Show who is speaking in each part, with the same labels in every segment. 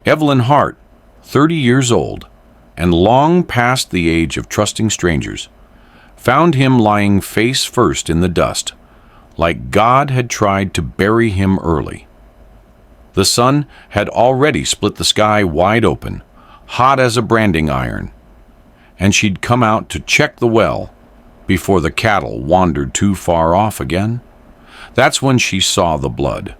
Speaker 1: Evelyn Hart, 30 years old, and long past the age of trusting strangers, found him lying face first in the dust, like God had tried to bury him early. The sun had already split the sky wide open, hot as a branding iron, and she'd come out to check the well before the cattle wandered too far off again. That's when she saw the blood.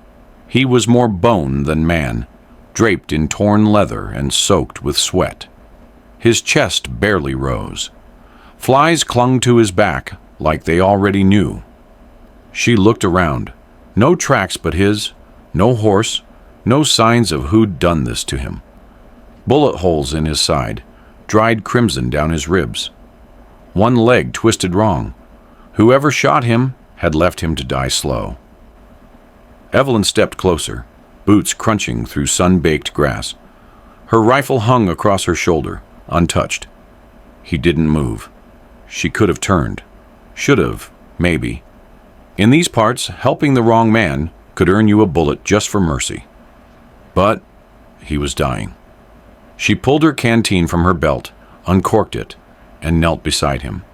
Speaker 1: He was more bone than man, draped in torn leather and soaked with sweat. His chest barely rose. Flies clung to his back like they already knew. She looked around. No tracks but his, no horse, no signs of who'd done this to him. Bullet holes in his side, dried crimson down his ribs. One leg twisted wrong. Whoever shot him had left him to die slow. Evelyn stepped closer, boots crunching through sun-baked grass. Her rifle hung across her shoulder, untouched. He didn't move. She could have turned. Should have, maybe. In these parts, helping the wrong man could earn you a bullet just for mercy. But he was dying. She pulled her canteen from her belt, uncorked it, and knelt beside him.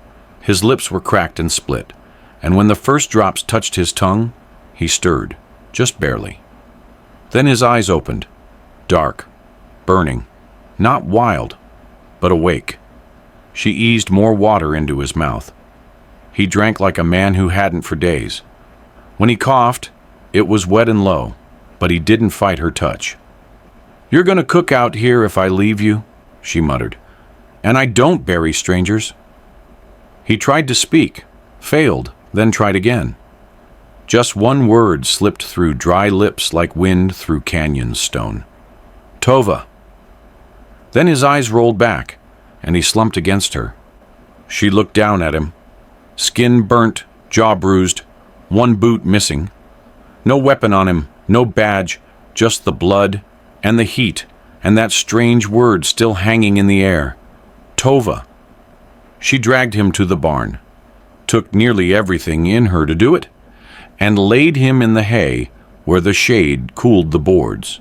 Speaker 1: His lips were cracked and split, and when the first drops touched his tongue, he stirred, just barely. Then his eyes opened, dark, burning, not wild, but awake. She eased more water into his mouth. He drank like a man who hadn't for days. When he coughed, it was wet and low, but he didn't fight her touch. "You're going to cook out here if I leave you," she muttered. "And I don't bury strangers." He tried to speak, failed, then tried again. Just one word slipped through dry lips like wind through canyon stone. "Tova." Then his eyes rolled back, and he slumped against her. She looked down at him. Skin burnt, jaw bruised, one boot missing. No weapon on him, no badge, just the blood and the heat and that strange word still hanging in the air. Tova. She dragged him to the barn, took nearly everything in her to do it, and laid him in the hay where the shade cooled the boards.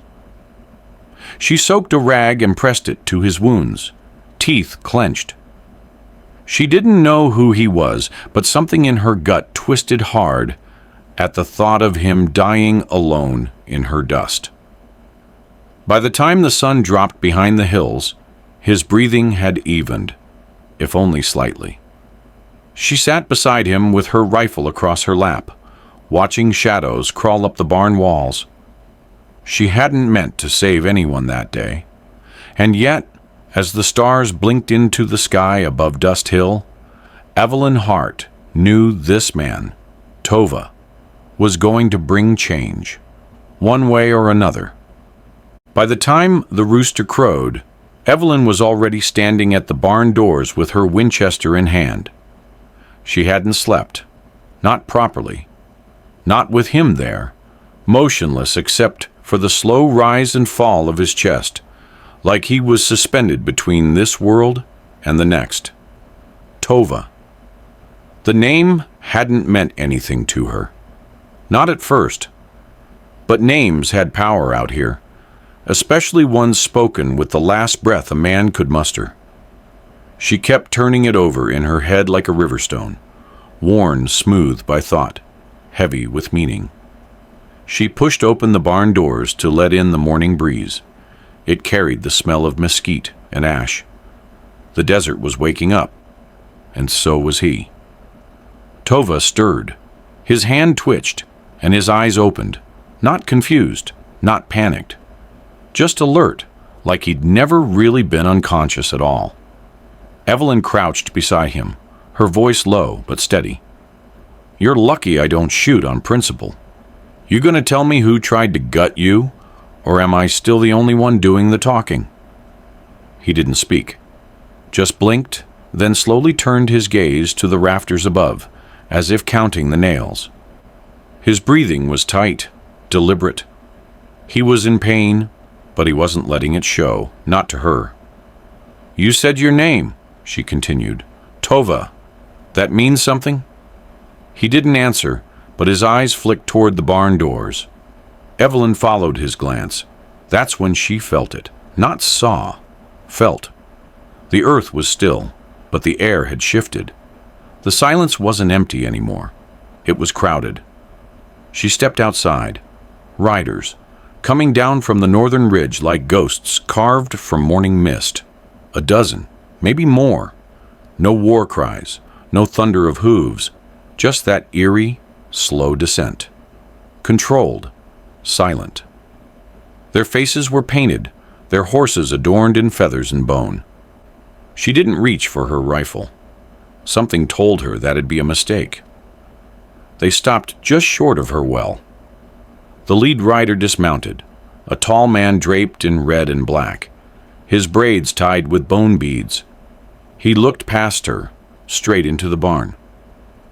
Speaker 1: She soaked a rag and pressed it to his wounds, teeth clenched. She didn't know who he was, but something in her gut twisted hard at the thought of him dying alone in her dust. By the time the sun dropped behind the hills, his breathing had evened, if only slightly. She sat beside him with her rifle across her lap, watching shadows crawl up the barn walls. She hadn't meant to save anyone that day, and yet, as the stars blinked into the sky above Dust Hill, Evelyn Hart knew this man, Tova, was going to bring change, one way or another. By the time the rooster crowed, Evelyn was already standing at the barn doors with her Winchester in hand. She hadn't slept, not properly, not with him there, motionless except for the slow rise and fall of his chest, like he was suspended between this world and the next. Tova. The name hadn't meant anything to her. Not at first. But names had power out here, especially ones spoken with the last breath a man could muster. She kept turning it over in her head like a riverstone, worn smooth by thought, heavy with meaning. She pushed open the barn doors to let in the morning breeze. It carried the smell of mesquite and ash. The desert was waking up, and so was he. Tova stirred. His hand twitched, and his eyes opened, not confused, not panicked, just alert, like he'd never really been unconscious at all. Evelyn crouched beside him, her voice low but steady. "You're lucky I don't shoot on principle. You gonna tell me who tried to gut you, or am I still the only one doing the talking?" He didn't speak, just blinked, then slowly turned his gaze to the rafters above, as if counting the nails. His breathing was tight, deliberate. He was in pain, but he wasn't letting it show, not to her. "You said your name," she continued. "Tova. That means something?" He didn't answer, but his eyes flicked toward the barn doors. Evelyn followed his glance. That's when she felt it, Not saw, felt. The earth was still, but the air had shifted. The silence wasn't empty anymore. It was crowded. She stepped outside. Riders, coming down from the northern ridge like ghosts carved from morning mist. A dozen, maybe more. No war cries, no thunder of hooves, just that eerie, slow descent. Controlled, silent. Their faces were painted, their horses adorned in feathers and bone. She didn't reach for her rifle. Something told her that'd be a mistake. They stopped just short of her well. The lead rider dismounted, a tall man draped in red and black, his braids tied with bone beads. He looked past her, straight into the barn.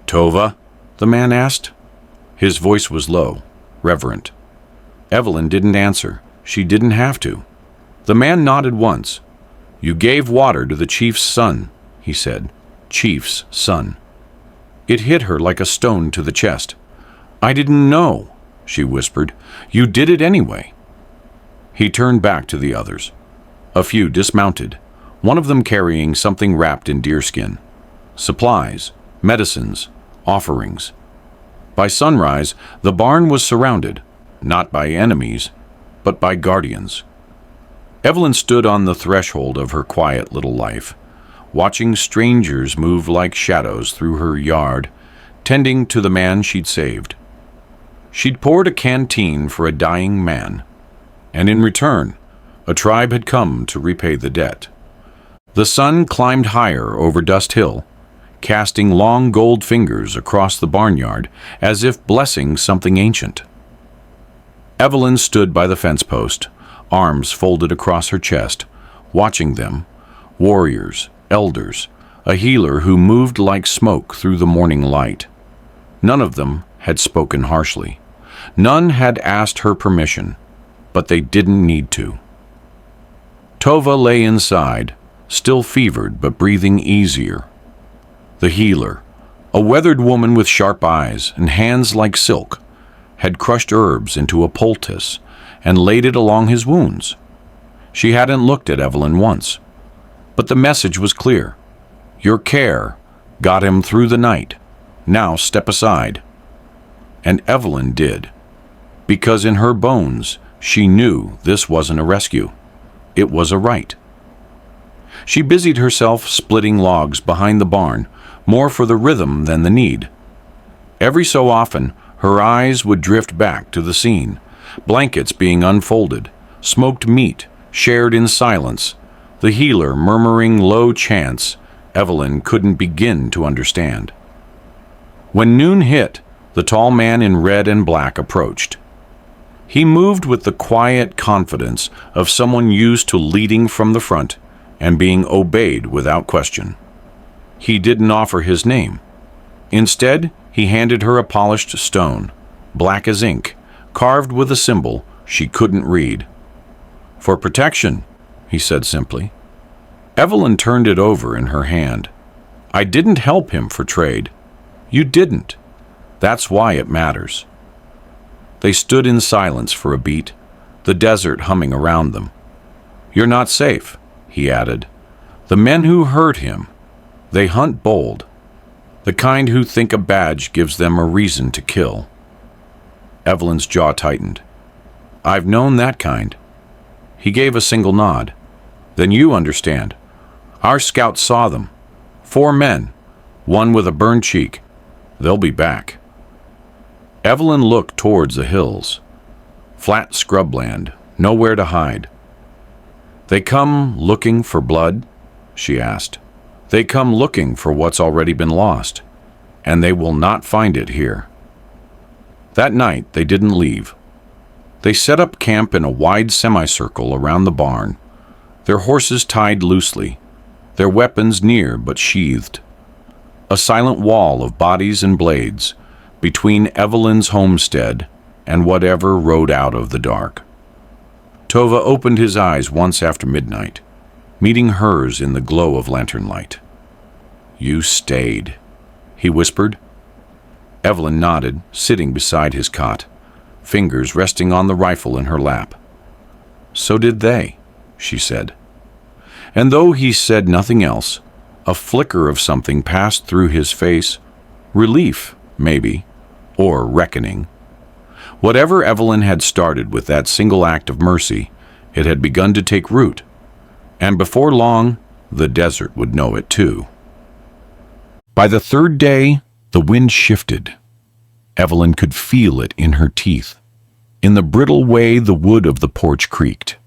Speaker 1: "Tova?" the man asked. His voice was low, reverent. Evelyn didn't answer. She didn't have to. The man nodded once. "You gave water to the chief's son," he said. Chief's son. It hit her like a stone to the chest. "I didn't know," she whispered. "You did it anyway." He turned back to the others. A few dismounted, one of them carrying something wrapped in deerskin. Supplies, medicines, offerings. By sunrise, the barn was surrounded, not by enemies, but by guardians. Evelyn stood on the threshold of her quiet little life, watching strangers move like shadows through her yard, tending to the man she'd saved. She'd poured a canteen for a dying man, and in return, a tribe had come to repay the debt. The sun climbed higher over Dust Hill, casting long gold fingers across the barnyard as if blessing something ancient. Evelyn stood by the fence post, arms folded across her chest, watching them, warriors, elders, a healer who moved like smoke through the morning light. None of them had spoken harshly. None had asked her permission, but they didn't need to. Tova lay inside, still fevered but breathing easier. The healer, a weathered woman with sharp eyes and hands like silk, had crushed herbs into a poultice and laid it along his wounds. She hadn't looked at Evelyn once, but the message was clear. Your care got him through the night. Now step aside. And Evelyn did, because in her bones she knew this wasn't a rescue. It was a right. She busied herself splitting logs behind the barn, more for the rhythm than the need. Every so often, her eyes would drift back to the scene, blankets being unfolded, smoked meat shared in silence, the healer murmuring low chants Evelyn couldn't begin to understand. When noon hit, the tall man in red and black approached. He moved with the quiet confidence of someone used to leading from the front and being obeyed without question. He didn't offer his name. Instead, he handed her a polished stone, black as ink, carved with a symbol she couldn't read. "For protection," he said simply. Evelyn turned it over in her hand. "I didn't help him for trade. You didn't. That's why it matters." They stood in silence for a beat, the desert humming around them. "You're not safe," he added. "The men who hurt him, they hunt bold, the kind who think a badge gives them a reason to kill." Evelyn's jaw tightened. "I've known that kind." He gave a single nod. "Then you understand. Our scouts saw them. 4 men, one with a burned cheek. They'll be back." Evelyn looked towards the hills. Flat scrubland, nowhere to hide. "They come looking for blood?" she asked. "They come looking for what's already been lost, and they will not find it here." That night they didn't leave. They set up camp in a wide semicircle around the barn, their horses tied loosely, their weapons near but sheathed. A silent wall of bodies and blades between Evelyn's homestead and whatever rode out of the dark. Tova opened his eyes once after midnight, meeting hers in the glow of lantern light. "You stayed," he whispered. Evelyn nodded, sitting beside his cot, fingers resting on the rifle in her lap. "So did they," she said. And though he said nothing else, a flicker of something passed through his face. Relief, maybe, or reckoning. Whatever Evelyn had started with that single act of mercy, it had begun to take root, and before long, the desert would know it too. By the third day, the wind shifted. Evelyn could feel it in her teeth, in the brittle way the wood of the porch creaked,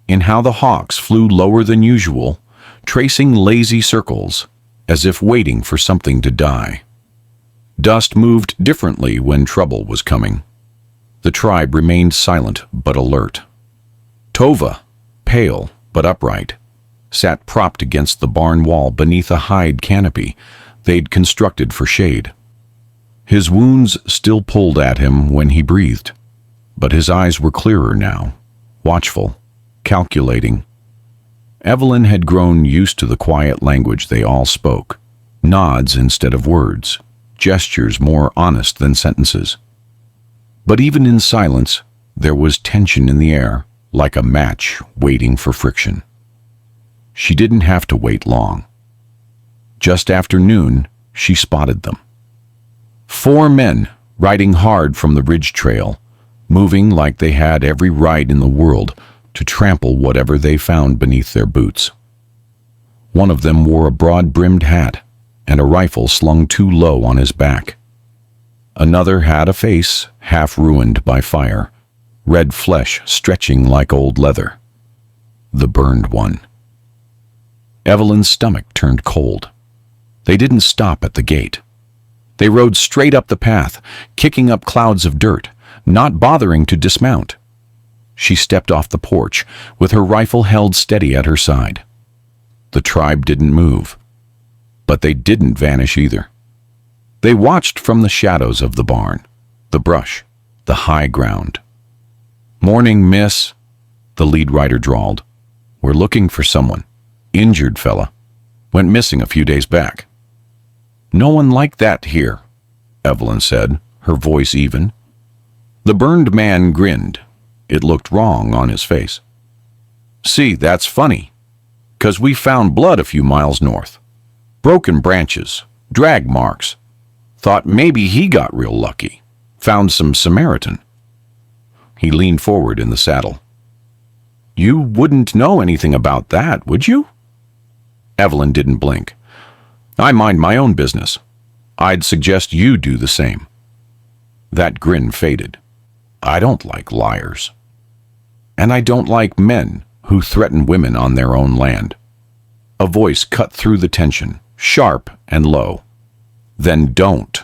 Speaker 1: in how the hawks flew lower than usual, tracing lazy circles, as if waiting for something to die. Dust moved differently when trouble was coming. The tribe remained silent but alert. Tova, pale but upright, sat propped against the barn wall beneath a hide canopy they'd constructed for shade. His wounds still pulled at him when he breathed, but his eyes were clearer now, watchful, calculating. Evelyn had grown used to the quiet language they all spoke, nods instead of words, gestures more honest than sentences. But even in silence, there was tension in the air, like a match waiting for friction. She didn't have to wait long. Just after noon, she spotted them. 4 men riding hard from the ridge trail, moving like they had every right in the world to trample whatever they found beneath their boots. One of them wore a broad-brimmed hat and a rifle slung too low on his back. Another had a face half ruined by fire, red flesh stretching like old leather. The burned one. Evelyn's stomach turned cold. They didn't stop at the gate. They rode straight up the path, kicking up clouds of dirt, not bothering to dismount. She stepped off the porch, with her rifle held steady at her side. The tribe didn't move, but they didn't vanish either. They watched from the shadows of the barn, the brush, the high ground. "Morning, miss," the lead rider drawled. "We're looking for someone. Injured fella. Went missing a few days back." "No one like that here," Evelyn said, her voice even. The burned man grinned. It looked wrong on his face. "See, that's funny, 'cause we found blood a few miles north. Broken branches, drag marks. Thought maybe he got real lucky. Found some Samaritan." He leaned forward in the saddle. "You wouldn't know anything about that, would you?" Evelyn didn't blink. "I mind my own business. I'd suggest you do the same." That grin faded. "I don't like liars. And I don't like men who threaten women on their own land." A voice cut through the tension, sharp and low. "Then don't."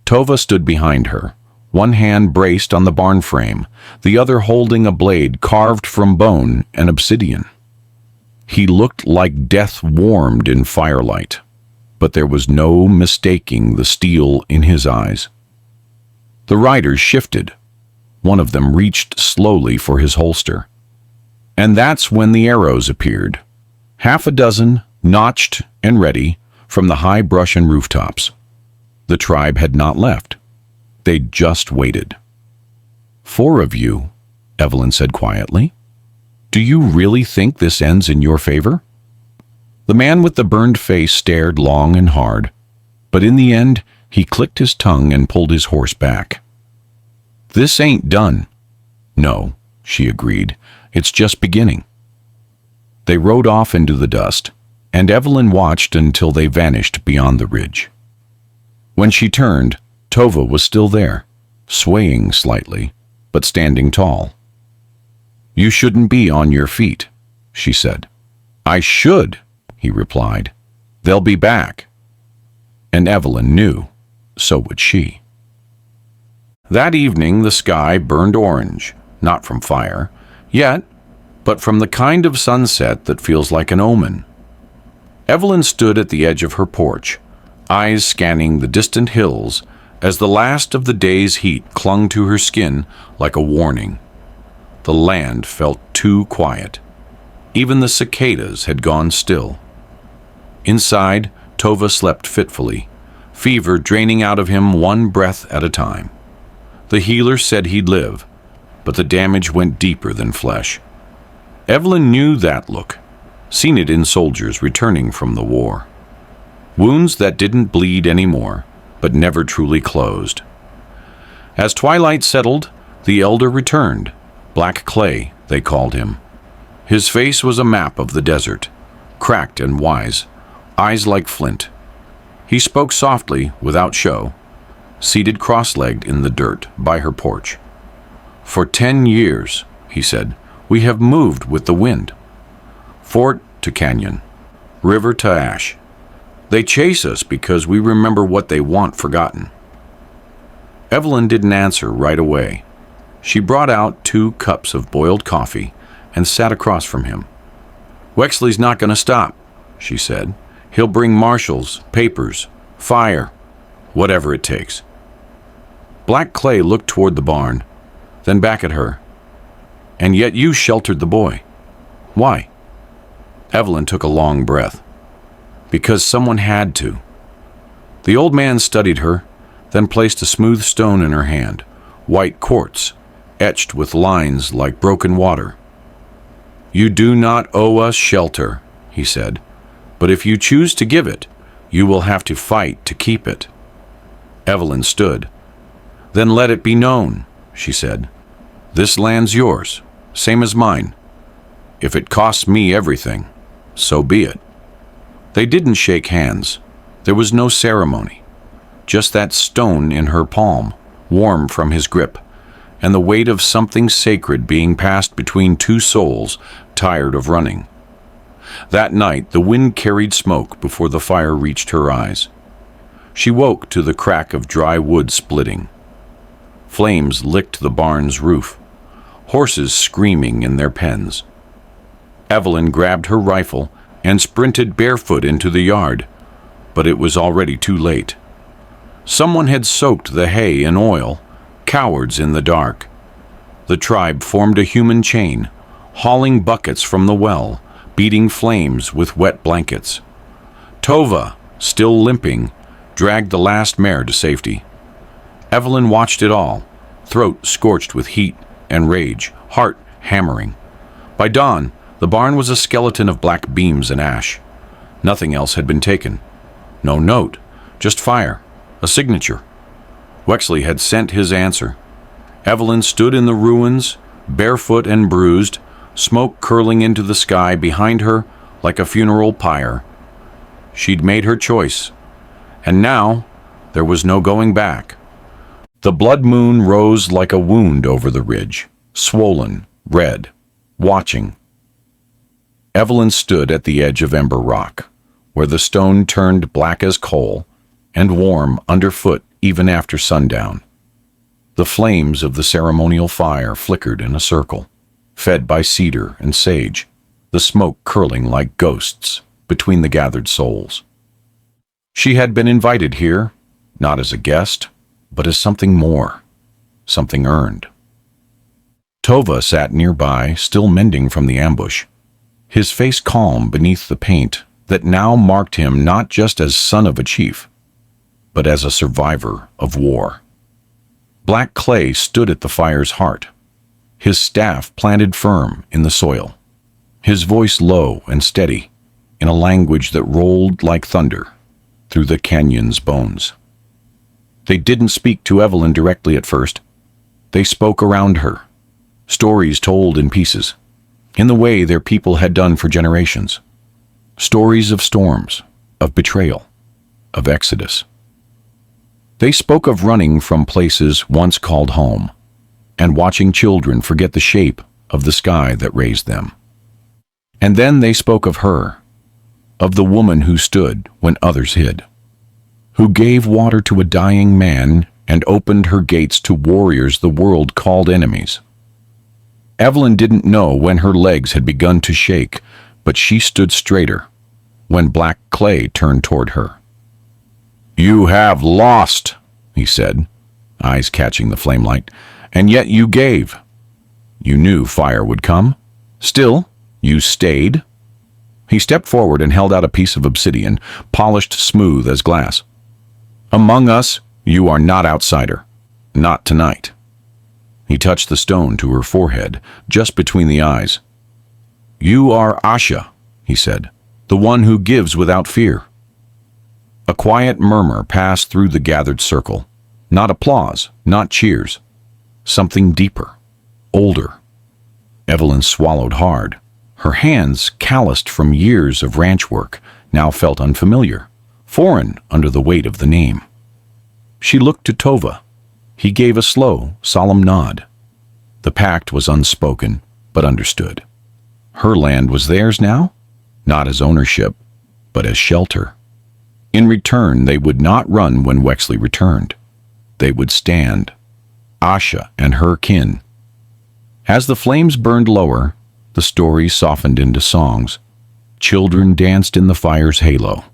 Speaker 1: Tova stood behind her, one hand braced on the barn frame, the other holding a blade carved from bone and obsidian. He looked like death warmed in firelight, but there was no mistaking the steel in his eyes. The riders shifted. One of them reached slowly for his holster. And that's when the arrows appeared, 6, notched and ready, from the high brush and rooftops. The tribe had not left. They'd just waited. "4 of you," Evelyn said quietly. "Do you really think this ends in your favor?" The man with the burned face stared long and hard, but in the end he clicked his tongue and pulled his horse back. "This ain't done." "No," she agreed. "It's just beginning." They rode off into the dust, and Evelyn watched until they vanished beyond the ridge. When she turned, Tova was still there, swaying slightly, but standing tall. "You shouldn't be on your feet," she said. "I should," he replied. "They'll be back." And Evelyn knew, so would she. That evening the sky burned orange, not from fire, yet, but from the kind of sunset that feels like an omen. Evelyn stood at the edge of her porch, eyes scanning the distant hills as the last of the day's heat clung to her skin like a warning. The land felt too quiet. Even the cicadas had gone still. Inside, Tova slept fitfully, fever draining out of him one breath at a time. The healer said he'd live, but the damage went deeper than flesh. Evelyn knew that look, seen it in soldiers returning from the war. Wounds that didn't bleed anymore, but never truly closed. As twilight settled, the elder returned. Black Clay, they called him. His face was a map of the desert, cracked and wise, eyes like flint. He spoke softly, without show, seated cross-legged in the dirt by her porch. "For 10 years," he said, "we have moved with the wind. Fort to canyon, river to ash. They chase us because we remember what they want forgotten." Evelyn didn't answer right away. She brought out 2 cups of boiled coffee and sat across from him. "Wexley's not going to stop," she said. "He'll bring marshals, papers, fire, whatever it takes." Black Clay looked toward the barn, then back at her. "And yet you sheltered the boy. Why?" Evelyn took a long breath. "Because someone had to." The old man studied her, then placed a smooth stone in her hand, white quartz, etched with lines like broken water. "You do not owe us shelter," he said, "but if you choose to give it, you will have to fight to keep it." Evelyn stood. "Then let it be known," she said. "This land's yours, same as mine. If it costs me everything, so be it." They didn't shake hands. There was no ceremony. Just that stone in her palm, warm from his grip, and the weight of something sacred being passed between 2 souls tired of running. That night, the wind carried smoke before the fire reached her eyes. She woke to the crack of dry wood splitting. Flames licked the barn's roof, horses screaming in their pens. Evelyn grabbed her rifle and sprinted barefoot into the yard, but it was already too late. Someone had soaked the hay in oil, cowards in the dark. The tribe formed a human chain, hauling buckets from the well, beating flames with wet blankets. Tova, still limping, dragged the last mare to safety. Evelyn watched it all, throat scorched with heat and rage, heart hammering. By dawn, the barn was a skeleton of black beams and ash. Nothing else had been taken. No note, just fire, a signature. Wexley had sent his answer. Evelyn stood in the ruins, barefoot and bruised, smoke curling into the sky behind her like a funeral pyre. She'd made her choice, and now there was no going back. The blood moon rose like a wound over the ridge, swollen, red, watching. Evelyn stood at the edge of Ember Rock, where the stone turned black as coal and warm underfoot even after sundown. The flames of the ceremonial fire flickered in a circle, fed by cedar and sage, the smoke curling like ghosts between the gathered souls. She had been invited here, not as a guest, but as something more, something earned. Tova sat nearby, still mending from the ambush, his face calm beneath the paint that now marked him not just as son of a chief, but as a survivor of war. Black Clay stood at the fire's heart, his staff planted firm in the soil, his voice low and steady in a language that rolled like thunder through the canyon's bones. They didn't speak to Evelyn directly at first. They spoke around her, stories told in pieces, in the way their people had done for generations. Stories of storms, of betrayal, of exodus. They spoke of running from places once called home, and watching children forget the shape of the sky that raised them. And then they spoke of her, of the woman who stood when others hid, who gave water to a dying man and opened her gates to warriors the world called enemies. Evelyn didn't know when her legs had begun to shake, but she stood straighter when Black Clay turned toward her. "You have lost," he said, eyes catching the flame light, "and yet you gave. You knew fire would come. Still, you stayed." He stepped forward and held out a piece of obsidian, polished smooth as glass. "Among us, you are not outsider. Not tonight." He touched the stone to her forehead, just between the eyes. "You are Asha," he said, "the one who gives without fear." A quiet murmur passed through the gathered circle. Not applause, not cheers. Something deeper, older. Evelyn swallowed hard. Her hands, calloused from years of ranch work, now felt unfamiliar, foreign under the weight of the name. She looked to Tova. He gave a slow, solemn nod. The pact was unspoken, but understood. Her land was theirs now, not as ownership, but as shelter. In return, they would not run when Wexley returned. They would stand, Asha and her kin. As the flames burned lower, the story softened into songs. Children danced in the fire's halo,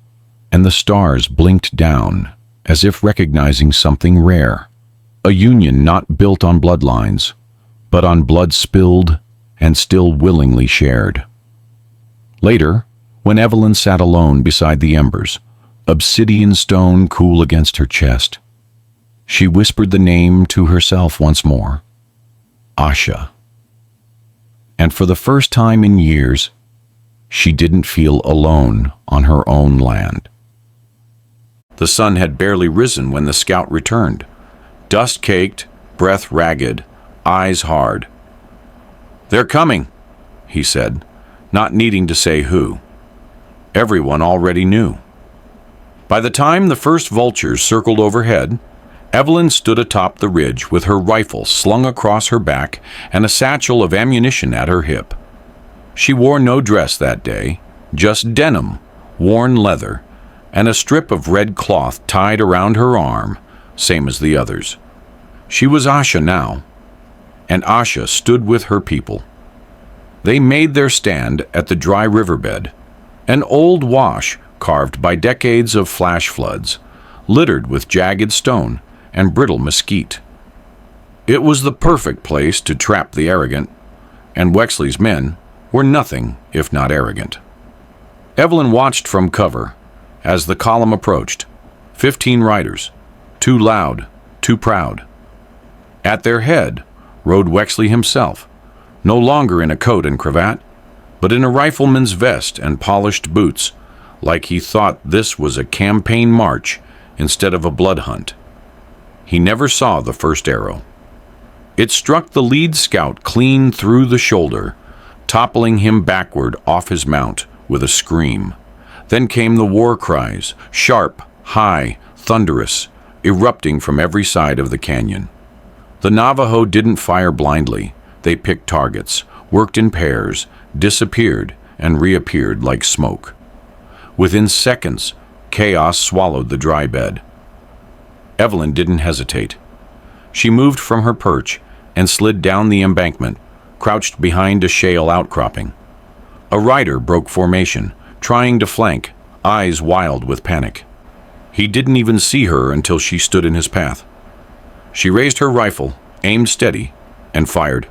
Speaker 1: and the stars blinked down as if recognizing something rare. A union not built on bloodlines, but on blood spilled and still willingly shared. Later, when Evelyn sat alone beside the embers, obsidian stone cool against her chest, she whispered the name to herself once more, Asha. And for the first time in years, she didn't feel alone on her own land. The sun had barely risen when the scout returned, dust-caked, breath ragged, eyes hard. "They're coming," he said, not needing to say who. Everyone already knew. By the time the first vultures circled overhead, Evelyn stood atop the ridge with her rifle slung across her back and a satchel of ammunition at her hip. She wore no dress that day, just denim, worn leather, and a strip of red cloth tied around her arm, same as the others. She was Asha now, and Asha stood with her people. They made their stand at the dry riverbed, an old wash carved by decades of flash floods, littered with jagged stone and brittle mesquite. It was the perfect place to trap the arrogant, and Wexley's men were nothing if not arrogant. Evelyn watched from cover as the column approached. 15 riders, too loud, too proud. At their head rode Wexley himself, no longer in a coat and cravat, but in a rifleman's vest and polished boots, like he thought this was a campaign march instead of a blood hunt. He never saw the first arrow. It struck the lead scout clean through the shoulder, toppling him backward off his mount with a scream. Then came the war cries, sharp, high, thunderous, erupting from every side of the canyon. The Navajo didn't fire blindly. They picked targets, worked in pairs, disappeared, and reappeared like smoke. Within seconds, chaos swallowed the dry bed. Evelyn didn't hesitate. She moved from her perch and slid down the embankment, crouched behind a shale outcropping. A rider broke formation, trying to flank, eyes wild with panic. He didn't even see her until she stood in his path. She raised her rifle, aimed steady, and fired.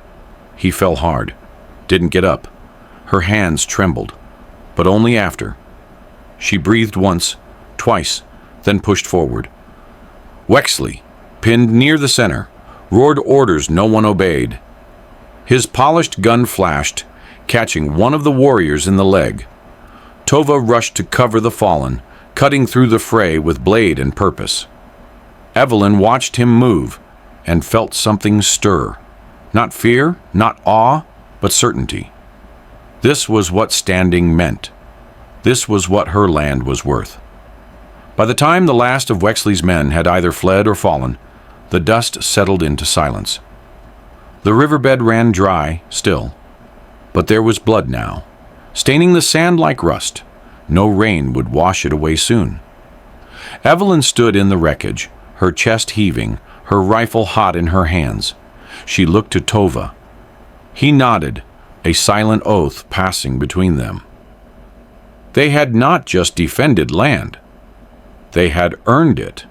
Speaker 1: He fell hard, didn't get up. Her hands trembled, but only after. She breathed once, twice, then pushed forward. Wexley, pinned near the center, roared orders no one obeyed. His polished gun flashed, catching one of the warriors in the leg. Tova rushed to cover the fallen, cutting through the fray with blade and purpose. Evelyn watched him move and felt something stir. Not fear, not awe, but certainty. This was what standing meant. This was what her land was worth. By the time the last of Wexley's men had either fled or fallen, the dust settled into silence. The riverbed ran dry, still, but there was blood now, staining the sand like rust. No rain would wash it away soon. Evelyn stood in the wreckage, her chest heaving, her rifle hot in her hands. She looked to Tova. He nodded, a silent oath passing between them. They had not just defended land. They had earned it.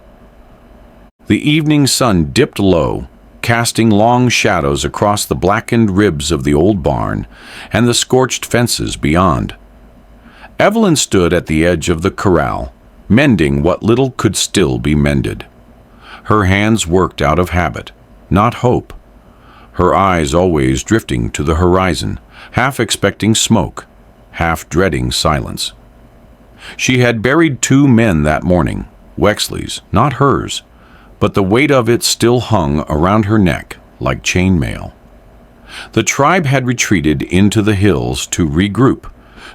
Speaker 1: The evening sun dipped low, casting long shadows across the blackened ribs of the old barn and the scorched fences beyond. Evelyn stood at the edge of the corral, mending what little could still be mended. Her hands worked out of habit, not hope. Her eyes always drifting to the horizon, half expecting smoke, half dreading silence. She had buried 2 men that morning, Wexley's, not hers, but the weight of it still hung around her neck like chainmail. The tribe had retreated into the hills to regroup,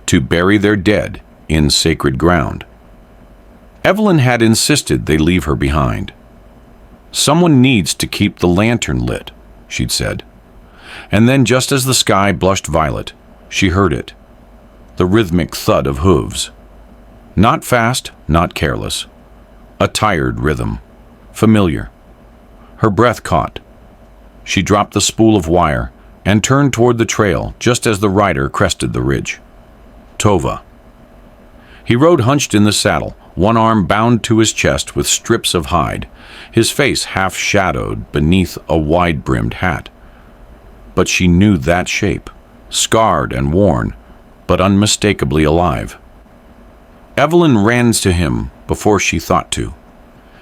Speaker 1: to bury their dead in sacred ground. Evelyn had insisted they leave her behind. "Someone needs to keep the lantern lit," she'd said. And then, just as the sky blushed violet, she heard it, the rhythmic thud of hooves. Not fast, not careless. A tired rhythm, familiar. Her breath caught. She dropped the spool of wire and turned toward the trail just as the rider crested the ridge. Tova. He rode hunched in the saddle, one arm bound to his chest with strips of hide, his face half shadowed beneath a wide-brimmed hat. But she knew that shape, scarred and worn, but unmistakably alive. Evelyn ran to him before she thought to.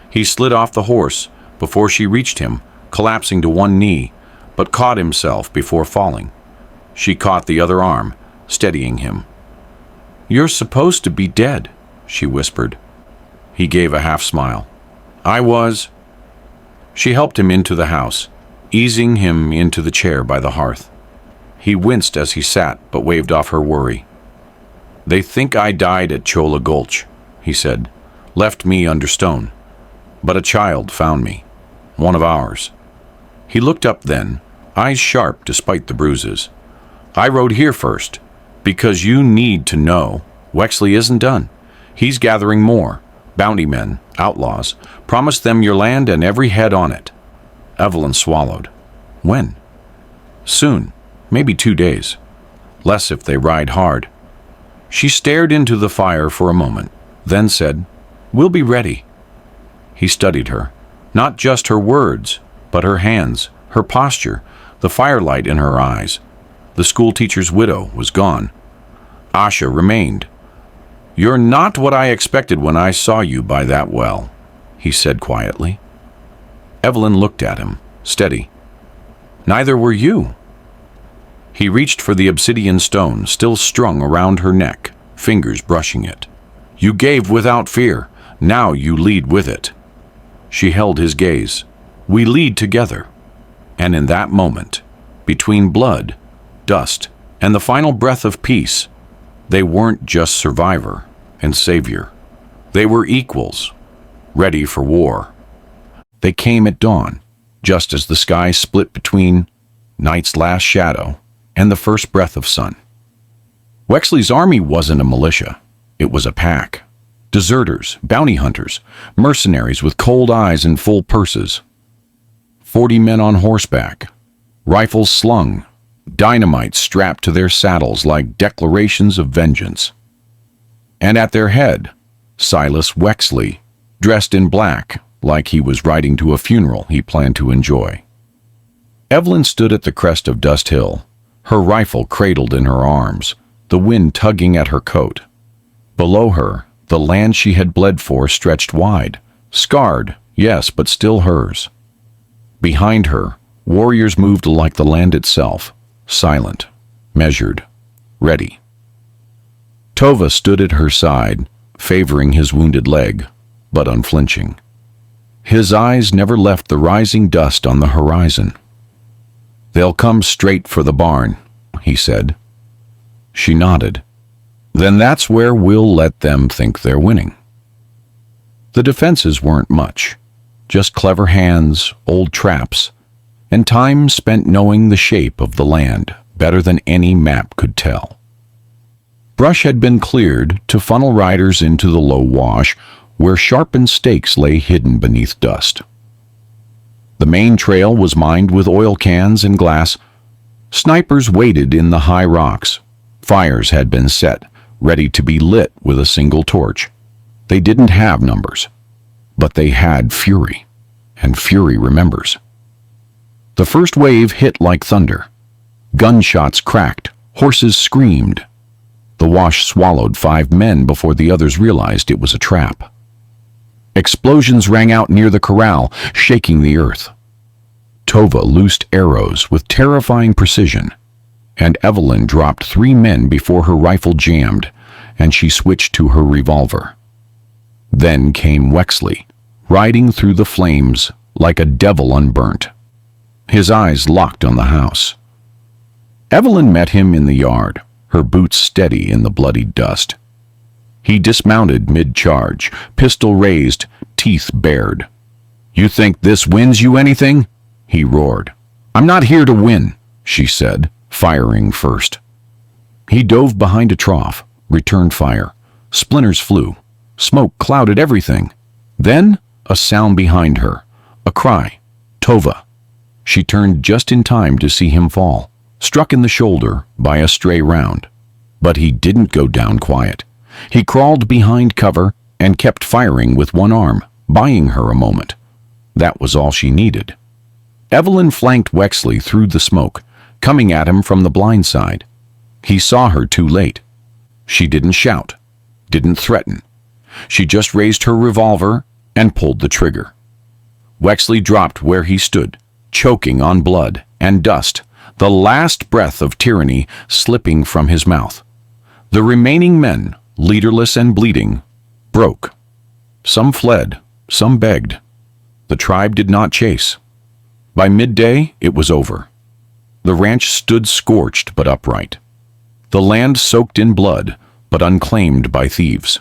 Speaker 1: He slid off the horse before she reached him, collapsing to one knee, but caught himself before falling. She caught the other arm, steadying him. "You're supposed to be dead," she whispered. He gave a half smile. "I was." She helped him into the house, easing him into the chair by the hearth. He winced as he sat, but waved off her worry. "They think I died at Chola Gulch," he said. "Left me under stone. But a child found me. One of ours." He looked up then, eyes sharp despite the bruises. "I rode here first, because you need to know. Wexley isn't done. He's gathering more. Bounty men, outlaws. Promise them your land and every head on it." Evelyn swallowed. "When?" "Soon. Maybe 2 days. Less if they ride hard." She stared into the fire for a moment, then said, "We'll be ready." He studied her, not just her words, but her hands, her posture, the firelight in her eyes. The schoolteacher's widow was gone. Asha remained. "You're not what I expected when I saw you by that well," he said quietly. Evelyn looked at him, steady. "Neither were you." He reached for the obsidian stone still strung around her neck, fingers brushing it. "You gave without fear. Now you lead with it." She held his gaze. "We lead together." And in that moment, between blood, dust, and the final breath of peace, they weren't just survivor and savior. They were equals, ready for war. They came at dawn, just as the sky split between night's last shadow and the first breath of sun. Wexley's army wasn't a militia. It was a pack. Deserters, bounty hunters, mercenaries with cold eyes and full purses. 40 men on horseback, rifles slung, dynamite strapped to their saddles like declarations of vengeance. And at their head, Silas Wexley, dressed in black, like he was riding to a funeral he planned to enjoy. Evelyn stood at the crest of Dust Hill, her rifle cradled in her arms, the wind tugging at her coat. Below her, the land she had bled for stretched wide, scarred, yes, but still hers. Behind her, warriors moved like the land itself, silent, measured, ready. Tova stood at her side, favoring his wounded leg, but unflinching. His eyes never left the rising dust on the horizon. "They'll come straight for the barn," he said. She nodded. "Then that's where we'll let them think they're winning." The defenses weren't much, just clever hands, old traps, and time spent knowing the shape of the land better than any map could tell. Brush had been cleared to funnel riders into the low wash where sharpened stakes lay hidden beneath dust. The main trail was mined with oil cans and glass. Snipers waited in the high rocks. Fires had been set, ready to be lit with a single torch. They didn't have numbers, but they had fury, and fury remembers. The first wave hit like thunder. Gunshots cracked, horses screamed. The wash swallowed 5 men before the others realized it was a trap. Explosions rang out near the corral, shaking the earth. Tova loosed arrows with terrifying precision. and Evelyn dropped 3 men before her rifle jammed, and she switched to her revolver. Then came Wexley, riding through the flames like a devil unburnt. His eyes locked on the house. Evelyn met him in the yard, her boots steady in the bloody dust. He dismounted mid-charge, pistol raised, teeth bared. "You think this wins you anything?" he roared. "I'm not here to win," she said, firing first. He dove behind a trough, returned fire. Splinters flew. Smoke clouded everything. Then a sound behind her, a cry, "Tova." She turned just in time to see him fall, struck in the shoulder by a stray round. But he didn't go down quiet. He crawled behind cover and kept firing with one arm, buying her a moment. That was all she needed. Evelyn flanked Wexley through the smoke, coming at him from the blind side. He saw her too late. She didn't shout, didn't threaten. She just raised her revolver and pulled the trigger. Wexley dropped where he stood, choking on blood and dust, the last breath of tyranny slipping from his mouth. The remaining men, leaderless and bleeding, broke. Some fled, some begged. The tribe did not chase. By midday, it was over. The ranch stood scorched but upright. The land soaked in blood, but unclaimed by thieves.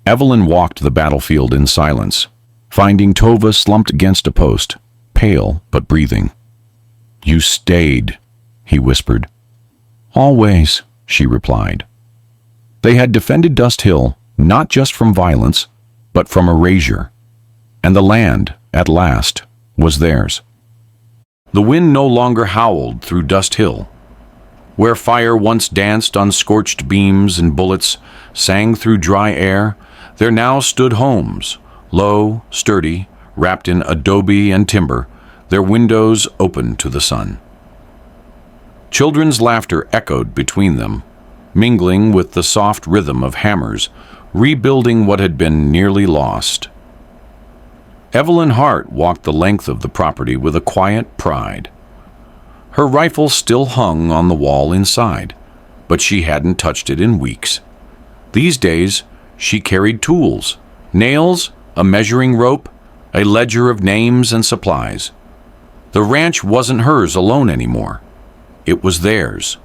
Speaker 1: Evelyn walked the battlefield in silence, finding Tova slumped against a post, pale but breathing. "You stayed," he whispered. "Always," she replied. They had defended Dust Hill not just from violence, but from erasure. And the land, at last, was theirs. The wind no longer howled through Dust Hill. Where fire once danced on scorched beams and bullets sang through dry air, there now stood homes, low, sturdy, wrapped in adobe and timber, their windows open to the sun. Children's laughter echoed between them, mingling with the soft rhythm of hammers, rebuilding what had been nearly lost. Evelyn Hart walked the length of the property with a quiet pride. Her rifle still hung on the wall inside, but she hadn't touched it in weeks. These days, she carried tools, nails, a measuring rope, a ledger of names and supplies. The ranch wasn't hers alone anymore. It was theirs.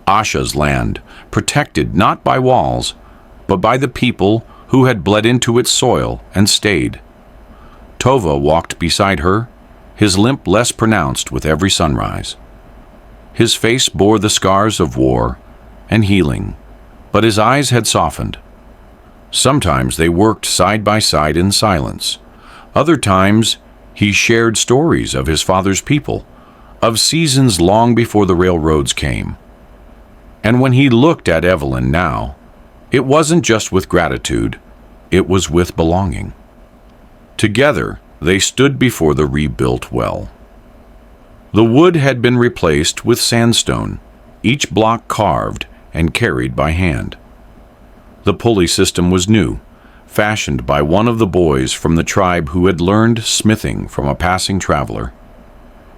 Speaker 1: Asha's land, protected not by walls, but by the people who had bled into its soil and stayed. Tova walked beside her, his limp less pronounced with every sunrise. His face bore the scars of war and healing, but his eyes had softened. Sometimes they worked side by side in silence. Other times he shared stories of his father's people, of seasons long before the railroads came. And when he looked at Evelyn now, it wasn't just with gratitude, it was with belonging. Together, they stood before the rebuilt well. The wood had been replaced with sandstone, each block carved and carried by hand. The pulley system was new, fashioned by one of the boys from the tribe who had learned smithing from a passing traveler.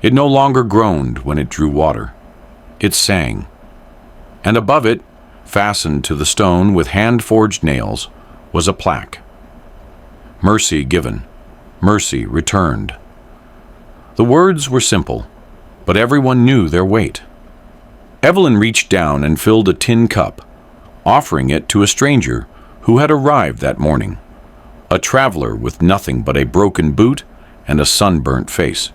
Speaker 1: It no longer groaned when it drew water. It sang. And above it, fastened to the stone with hand-forged nails, was a plaque. Mercy given, mercy returned. The words were simple, but everyone knew their weight. Evelyn reached down and filled a tin cup, offering it to a stranger who had arrived that morning, a traveler with nothing but a broken boot and a sunburnt face.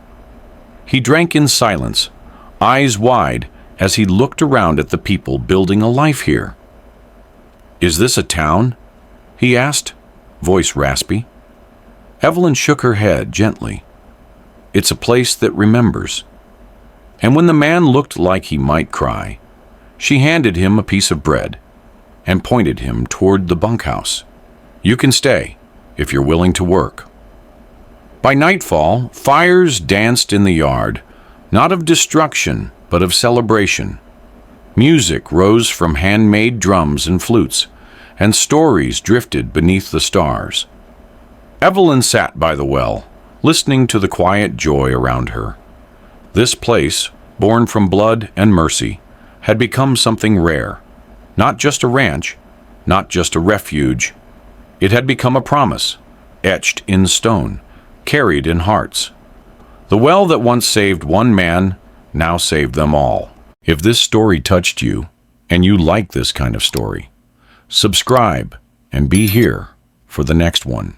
Speaker 1: He drank in silence, eyes wide, as he looked around at the people building a life here. "Is this a town?" he asked, voice raspy. Evelyn shook her head gently. "It's a place that remembers." And when the man looked like he might cry, she handed him a piece of bread and pointed him toward the bunkhouse. "You can stay, if you're willing to work." By nightfall, fires danced in the yard, not of destruction, but of celebration. Music rose from handmade drums and flutes, and stories drifted beneath the stars. Evelyn sat by the well, listening to the quiet joy around her. This place, born from blood and mercy, had become something rare. Not just a ranch, not just a refuge. It had become a promise, etched in stone, carried in hearts. The well that once saved one man now saved them all. If this story touched you, and you like this kind of story, subscribe and be here for the next one.